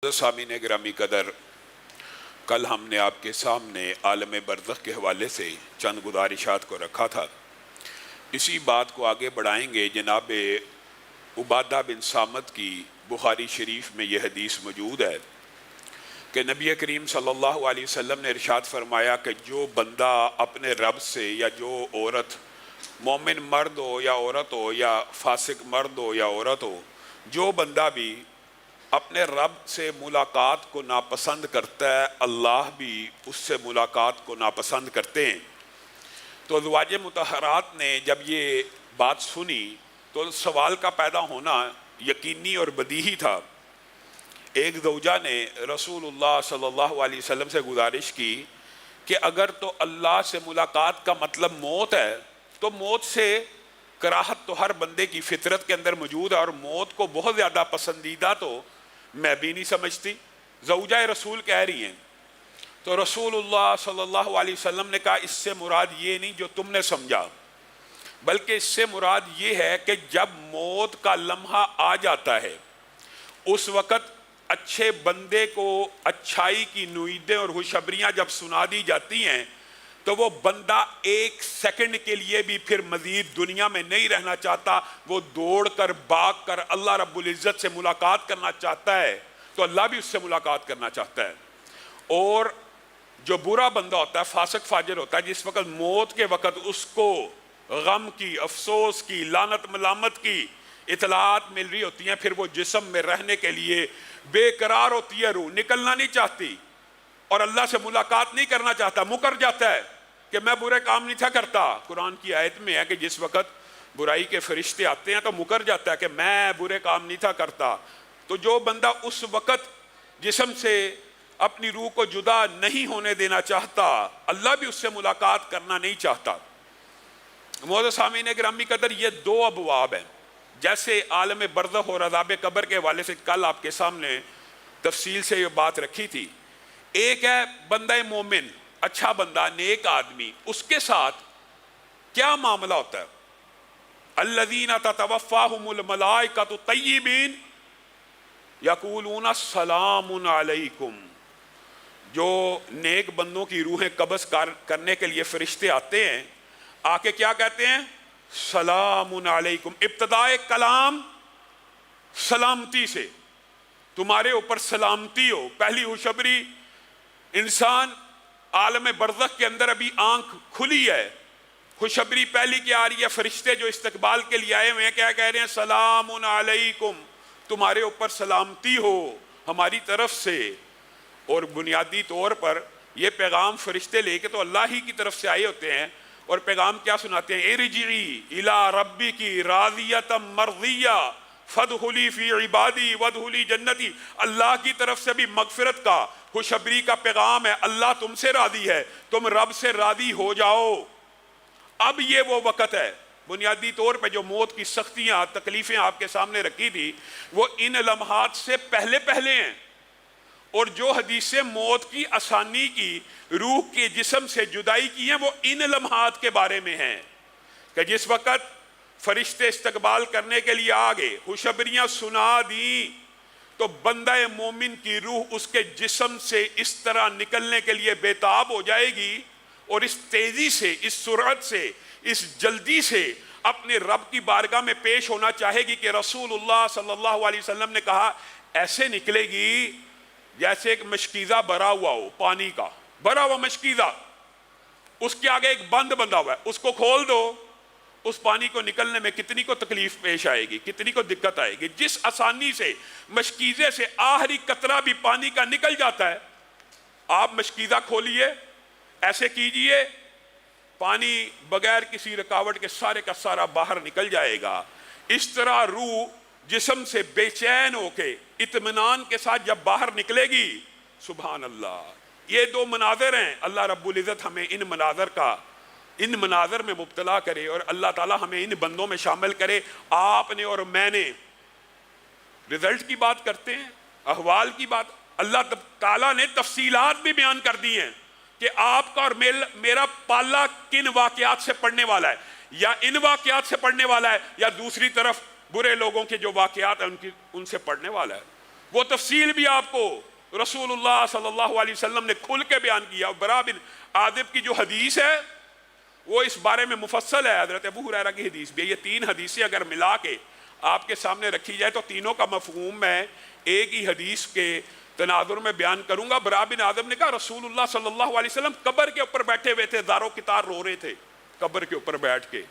سامعین گرامی قدر، کل ہم نے آپ کے سامنے عالم برزخ کے حوالے سے چند گزارشات کو رکھا تھا۔ اسی بات کو آگے بڑھائیں گے۔ جناب عبادہ بن صامت کی بخاری شریف میں یہ حدیث موجود ہے کہ نبی کریم صلی اللہ علیہ وسلم نے ارشاد فرمایا کہ جو بندہ اپنے رب سے، یا جو عورت، مومن مرد ہو یا عورت ہو، یا فاسق مرد ہو یا عورت ہو، جو بندہ بھی اپنے رب سے ملاقات کو ناپسند کرتا ہے، اللہ بھی اس سے ملاقات کو ناپسند کرتے ہیں۔ تو ازواج مطہرات نے جب یہ بات سنی تو سوال کا پیدا ہونا یقینی اور بدیہی تھا۔ ایک زوجہ نے رسول اللہ صلی اللہ علیہ وسلم سے گزارش کی کہ اگر تو اللہ سے ملاقات کا مطلب موت ہے تو موت سے کراہت تو ہر بندے کی فطرت کے اندر موجود ہے، اور موت کو بہت زیادہ پسندیدہ تو میں بھی نہیں سمجھتی۔ زوجہ رسول کہہ رہی ہیں تو رسول اللہ صلی اللہ علیہ وسلم نے کہا اس سے مراد یہ نہیں جو تم نے سمجھا، بلکہ اس سے مراد یہ ہے کہ جب موت کا لمحہ آ جاتا ہے اس وقت اچھے بندے کو اچھائی کی نویدیں اور خوشخبریاں جب سنا دی جاتی ہیں تو وہ بندہ ایک سیکنڈ کے لیے بھی پھر مزید دنیا میں نہیں رہنا چاہتا، وہ دوڑ کر بھاگ کر اللہ رب العزت سے ملاقات کرنا چاہتا ہے، تو اللہ بھی اس سے ملاقات کرنا چاہتا ہے۔ اور جو برا بندہ ہوتا ہے، فاسق فاجر ہوتا ہے، جس وقت موت کے وقت اس کو غم کی، افسوس کی، لعنت ملامت کی اطلاعات مل رہی ہوتی ہیں، پھر وہ جسم میں رہنے کے لیے بے قرار ہوتی ہے، روح نکلنا نہیں چاہتی اور اللہ سے ملاقات نہیں کرنا چاہتا، مکر جاتا ہے کہ میں برے کام نہیں تھا کرتا۔ قرآن کی آیت میں ہے کہ جس وقت برائی کے فرشتے آتے ہیں تو مکر جاتا ہے کہ میں برے کام نہیں تھا کرتا۔ تو جو بندہ اس وقت جسم سے اپنی روح کو جدا نہیں ہونے دینا چاہتا، اللہ بھی اس سے ملاقات کرنا نہیں چاہتا۔ معزز سامعین گرامی قدر، یہ دو ابواب ہیں۔ جیسے عالم برزخ اور عذاب قبر کے حوالے سے کل آپ کے سامنے تفصیل سے یہ بات رکھی تھی۔ ایک ہے بندہ مومن، اچھا بندہ، نیک آدمی، اس کے ساتھ کیا معاملہ ہوتا ہے؟ الذین تتوفاہم الملائکۃ طیبین یقولون سلام علیکم۔ جو نیک بندوں کی روحیں قبض کرنے کے لیے فرشتے آتے ہیں، آ کے کیا کہتے ہیں؟ سلام علیکم۔ ابتدائے کلام سلامتی سے، تمہارے اوپر سلامتی ہو۔ پہلی خوشخبری، انسان عالم برزخ کے اندر ابھی آنکھ کھلی ہے، خوشخبری پہلی کیا آ رہی ہے؟ فرشتے جو استقبال کے لیے آئے ہوئے ہیں کیا کہہ رہے ہیں؟ سلام علیکم، تمہارے اوپر سلامتی ہو ہماری طرف سے۔ اور بنیادی طور پر یہ پیغام فرشتے لے کے تو اللہ ہی کی طرف سے آئے ہوتے ہیں، اور پیغام کیا سناتے ہیں؟ ارجعی الی ربک راضیۃ مرضیہ فادخلی فی عبادی وادخلی جنتی۔ اللہ کی طرف سے بھی مغفرت کا، خوشخبری کا پیغام ہے۔ اللہ تم سے راضی ہے، تم رب سے راضی ہو جاؤ۔ اب یہ وہ وقت ہے، بنیادی طور پہ جو موت کی سختیاں، تکلیفیں آپ کے سامنے رکھی تھی، وہ ان لمحات سے پہلے پہلے ہیں۔ اور جو حدیثیں موت کی آسانی کی، روح کے جسم سے جدائی کی ہیں، وہ ان لمحات کے بارے میں ہیں کہ جس وقت فرشتے استقبال کرنے کے لیے آگے خوشخبریاں سنا دیں تو بندہ مومن کی روح اس کے جسم سے اس طرح نکلنے کے لیے بےتاب ہو جائے گی، اور اس تیزی سے، اس سرعت سے، اس جلدی سے اپنے رب کی بارگاہ میں پیش ہونا چاہے گی کہ رسول اللہ صلی اللہ علیہ وسلم نے کہا ایسے نکلے گی جیسے ایک مشکیزہ بھرا ہوا ہو، پانی کا بھرا ہوا مشکیزہ، اس کے آگے ایک بند بندھا ہوا ہے، اس کو کھول دو، اس پانی کو نکلنے میں کتنی کو تکلیف پیش آئے گی، کتنی کو دقت آئے گی۔ جس آسانی سے مشکیزے سے آخری قطرہ بھی پانی کا نکل جاتا ہے، آپ مشکیزہ کھولیے، ایسے کیجئے، پانی بغیر کسی رکاوٹ کے سارے کا سارا باہر نکل جائے گا۔ اس طرح روح جسم سے بے چین ہو کے اطمینان کے ساتھ جب باہر نکلے گی، سبحان اللہ، یہ دو مناظر ہیں۔ اللہ رب العزت ہمیں ان مناظر میں مبتلا کرے، اور اللہ تعالی ہمیں ان بندوں میں شامل کرے۔ آپ نے اور میں نے رزلٹ کی بات کرتے ہیں، احوال کی بات، اللہ تعالیٰ نے تفصیلات بھی بیان کر دی ہیں کہ آپ کا اور میرا پالا کن واقعات سے پڑھنے والا ہے، یا ان واقعات سے پڑھنے والا ہے، یا دوسری طرف برے لوگوں کے جو واقعات ہیں ان سے پڑھنے والا ہے۔ وہ تفصیل بھی آپ کو رسول اللہ صلی اللہ علیہ وسلم نے کھل کے بیان کیا. برا بن عازب کی جو حدیث ہے وہ اس بارے میں مفصل ہے. حضرت ابو ہریرہ کی حدیث بھی ہے. یہ تین حدیثیں اگر ملا کے آپ کے سامنے رکھی جائے تو تینوں کا مفہوم میں ایک ہی حدیث کے تناظر میں بیان کروں گا. برا بن عازب نے کہا رسول اللہ صلی اللہ علیہ وسلم قبر کے اوپر بیٹھے ہوئے تھے, زاروں کی تار رو رہے تھے قبر کے اوپر بیٹھ کے,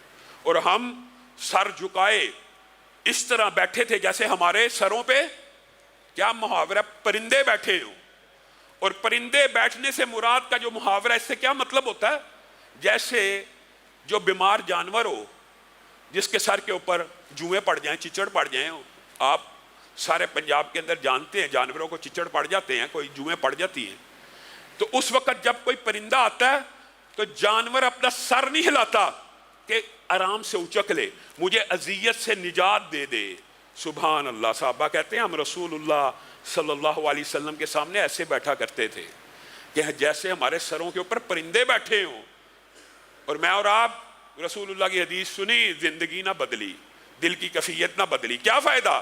اور ہم سر جھکائے اس طرح بیٹھے تھے جیسے ہمارے سروں پہ کیا محاورہ پرندے بیٹھے ہوں. اور پرندے بیٹھنے سے مراد کا جو محاورہ اس سے کیا مطلب ہوتا ہے, جیسے جو بیمار جانور ہو جس کے سر کے اوپر جوئیں پڑ جائیں, چچڑ پڑ جائیں. آپ سارے پنجاب کے اندر جانتے ہیں جانوروں کو چچڑ پڑ جاتے ہیں, کوئی جوئیں پڑ جاتی ہیں. تو اس وقت جب کوئی پرندہ آتا ہے تو جانور اپنا سر نہیں ہلاتا کہ آرام سے اچک لے, مجھے اذیت سے نجات دے دے. سبحان اللہ. صحابہ کہتے ہیں ہم رسول اللہ صلی اللہ علیہ وسلم کے سامنے ایسے بیٹھا کرتے تھے کہ جیسے ہمارے سروں کے اوپر پرندے بیٹھے ہوں. اور میں اور آپ رسول اللہ کی حدیث سنی, زندگی نہ بدلی, دل کی کیفیت نہ بدلی. کیا فائدہ؟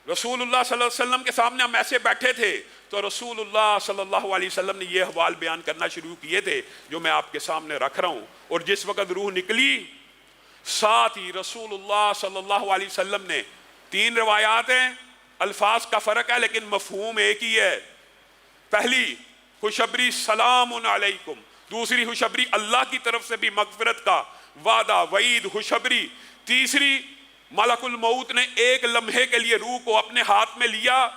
رسول اللہ صلی اللہ علیہ وسلم کے سامنے ہم ایسے بیٹھے تھے تو رسول اللہ صلی اللہ علیہ وسلم نے یہ احوال بیان کرنا شروع کیے تھے جو میں آپ کے سامنے رکھ رہا ہوں. اور جس وقت روح نکلی ساتھ ہی رسول اللہ صلی اللہ علیہ وسلم نے, تین روایات ہیں, الفاظ کا فرق ہے لیکن مفہوم ایک ہی ہے. پہلی خوشخبری سلام علیکم, دوسری خوشخبری اللہ کی طرف سے بھی مغفرت کا وعدہ وعید خوشخبری, تیسری ملک الموت نے ایک لمحے کے لیے روح کو اپنے ہاتھ میں لیا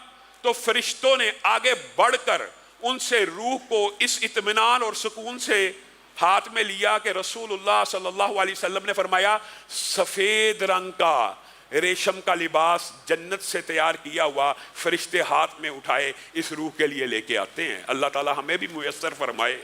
تو فرشتوں نے آگے بڑھ کر ان سے روح کو اس اطمینان اور سکون سے ہاتھ میں لیا کہ رسول اللہ صلی اللہ علیہ وسلم نے فرمایا سفید رنگ کا ریشم کا لباس جنت سے تیار کیا ہوا فرشتے ہاتھ میں اٹھائے اس روح کے لیے لے کے آتے ہیں. اللہ تعالی ہمیں بھی میسر فرمائے.